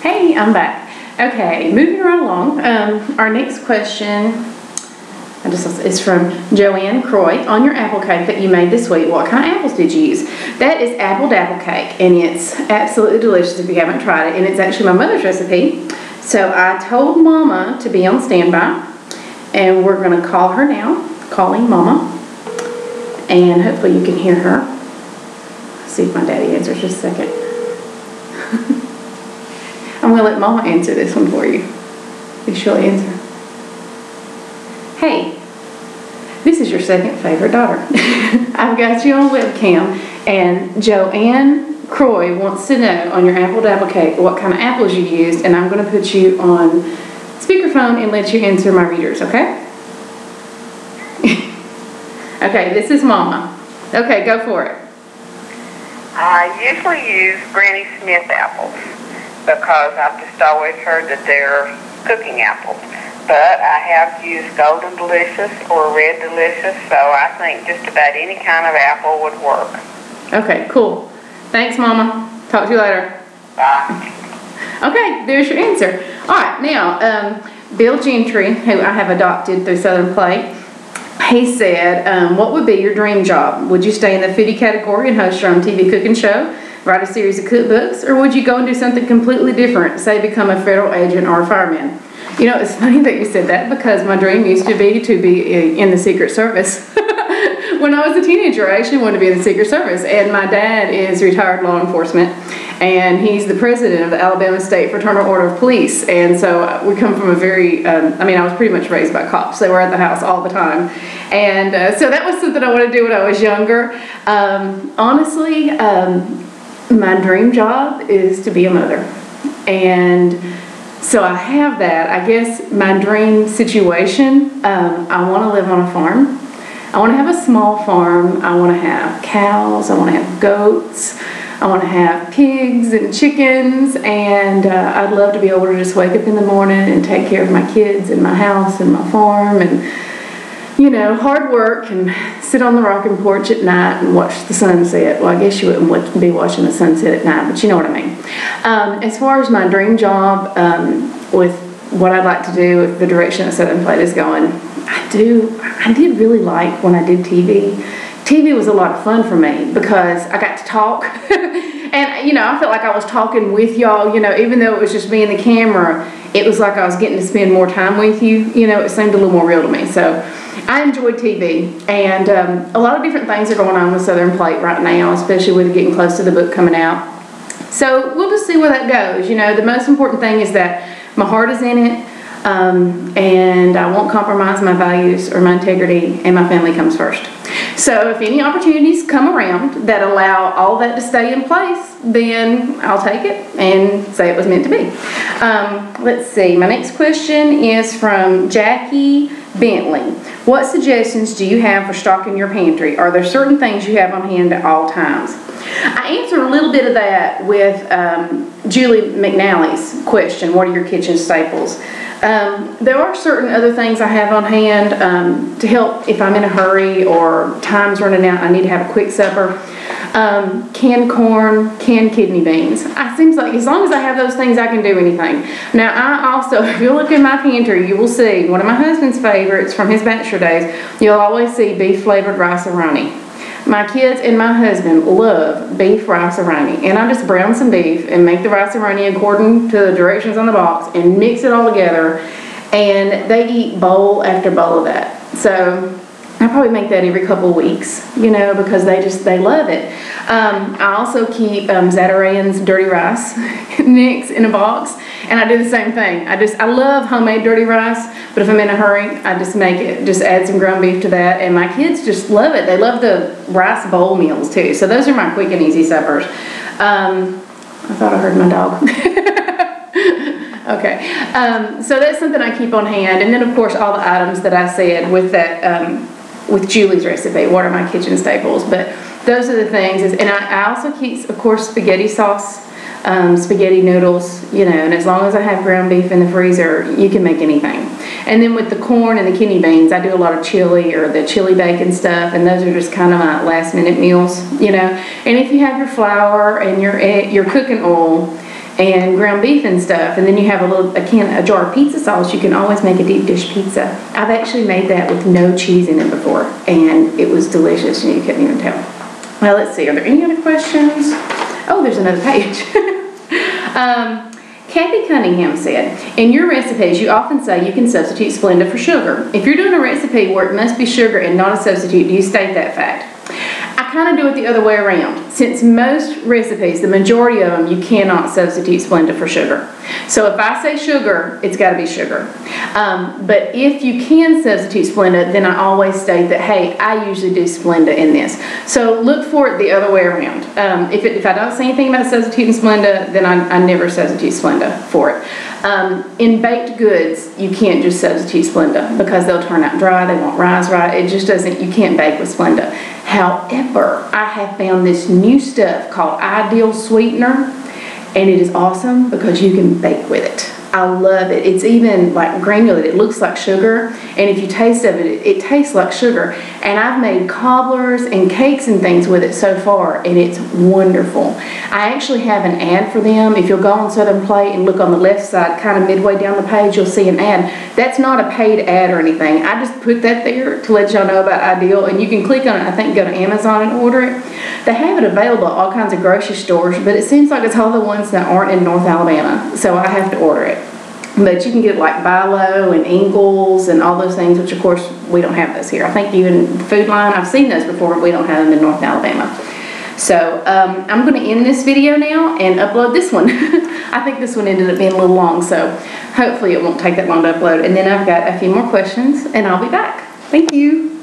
Hey, I'm back. Okay, moving right along. Our next question is from Joanne Croy. On your apple cake that you made this week, what kind of apples did you use? That is apple dapple cake, and it's absolutely delicious if you haven't tried it. And it's actually my mother's recipe. So I told Mama to be on standby, and we're going to call her now. Calling Mama, and hopefully you can hear her. Let's see if my daddy answers just a second. I'm going to let Mama answer this one for you, if she'll answer. Hey, this is your second favorite daughter. I've got you on webcam, and Joanne Croy wants to know on your apple dapple cake what kind of apples you used, and I'm going to put you on speakerphone and let you answer my readers, okay? Okay, this is Mama. Okay, go for it. I usually use Granny Smith apples because I've just always heard that they're cooking apples. But I have used Golden Delicious or Red Delicious, so I think just about any kind of apple would work. Okay, cool. Thanks, Mama. Talk to you later. Bye. Okay, there's your answer. All right, now, Bill Gentry, who I have adopted through Southern Plate, he said, what would be your dream job? Would you stay in the foodie category and host your own TV cooking show, write a series of cookbooks, or would you go and do something completely different, say become a federal agent or a fireman? You know, it's funny that you said that because my dream used to be in the Secret Service. When I was a teenager, I actually wanted to be in the Secret Service, and my dad is retired law enforcement, and he's the president of the Alabama State Fraternal Order of Police, and so we come from a very, I was pretty much raised by cops. They were at the house all the time, and so that was something I wanted to do when I was younger. Honestly, my dream job is to be a mother, and so I have that. I guess my dream situation, I want to live on a farm. I want to have a small farm. I want to have cows. I want to have goats. I want to have pigs and chickens, and I'd love to be able to just wake up in the morning and take care of my kids and my house and my farm and, you know, hard work and sit on the rocking porch at night and watch the sunset. Well, I guess you wouldn't be watching the sunset at night, but you know what I mean. As far as my dream job with what I'd like to do with the direction that Southern Plate is going, I did really like when I did TV. TV was a lot of fun for me because I got to talk. And, you know, I felt like I was talking with y'all, you know, even though it was just me and the camera, it was like I was getting to spend more time with you. You know, it seemed a little more real to me. So I enjoyed TV. And a lot of different things are going on with Southern Plate right now, especially with getting close to the book coming out. So we'll just see where that goes. You know, the most important thing is that my heart is in it. And I won't compromise my values or my integrity, and my family comes first. So if any opportunities come around that allow all that to stay in place, then I'll take it and say it was meant to be. Let's see, my next question is from Jackie Bentley. What suggestions do you have for stocking your pantry? Are there certain things you have on hand at all times? I answered a little bit of that with Julie McNally's question, what are your kitchen staples? There are certain other things I have on hand to help if I'm in a hurry or time's running out, I need to have a quick supper. Canned corn, canned kidney beans. It seems like as long as I have those things, I can do anything. Now, I also, if you look in my pantry, you will see one of my husband's favorites from his bachelor days. You'll always see beef-flavored rice-a-roni. My kids and my husband love beef rice-a-roni, and I just brown some beef and make the rice-a-roni according to the directions on the box and mix it all together, and they eat bowl after bowl of that. So I probably make that every couple of weeks, you know, because they love it. I also keep Zatarain's dirty rice mix in a box, and I do the same thing. I love homemade dirty rice, but if I'm in a hurry, I just make it, just add some ground beef to that, and my kids just love it. They love the rice bowl meals too. So those are my quick and easy suppers. I thought I heard my dog. Okay, so that's something I keep on hand, and then of course all the items that I said with that. With Julie's recipe, what are my kitchen staples? But those are the things, and I also keep, of course, spaghetti sauce, spaghetti noodles, you know, and as long as I have ground beef in the freezer, you can make anything. And then with the corn and the kidney beans, I do a lot of chili or the chili bacon stuff, and those are just kind of my last minute meals, you know. And if you have your flour and your cooking oil and ground beef and stuff. And then you have a jar of pizza sauce. You can always make a deep dish pizza. I've actually made that with no cheese in it before, and it was delicious, and you couldn't even tell. Well, let's see, are there any other questions? Oh, there's another page. Kathy Cunningham said, in your recipes, you often say you can substitute Splenda for sugar. If you're doing a recipe where it must be sugar and not a substitute, do you state that fact? I kind of do it the other way around. Since most recipes, the majority of them, you cannot substitute Splenda for sugar. So if I say sugar, it's got to be sugar. But if you can substitute Splenda, then I always state that, hey, I usually do Splenda in this. So look for it the other way around. If I don't say anything about substituting Splenda, then I never substitute Splenda for it. In baked goods, you can't just substitute Splenda because they'll turn out dry, they won't rise right. It just doesn't, you can't bake with Splenda. However, I have found this new stuff called Ideal Sweetener, and it is awesome because you can bake with it. I love it. It's even like granulated. It looks like sugar, and if you taste of it, it tastes like sugar. And I've made cobblers and cakes and things with it so far, and it's wonderful. I actually have an ad for them. If you'll go on Southern Plate and look on the left side, kind of midway down the page, you'll see an ad. That's not a paid ad or anything. I just put that there to let y'all know about Ideal, and you can click on it. I think go to Amazon and order it. They have it available at all kinds of grocery stores, but it seems like it's all the ones that aren't in North Alabama, so I have to order it. But you can get like Bilo and Ingles and all those things, which of course we don't have those here. I think even Food Line, I've seen those before, but we don't have them in North Alabama. So I'm going to end this video now and upload this one. I think this one ended up being a little long, so hopefully it won't take that long to upload. And then I've got a few more questions, and I'll be back. Thank you.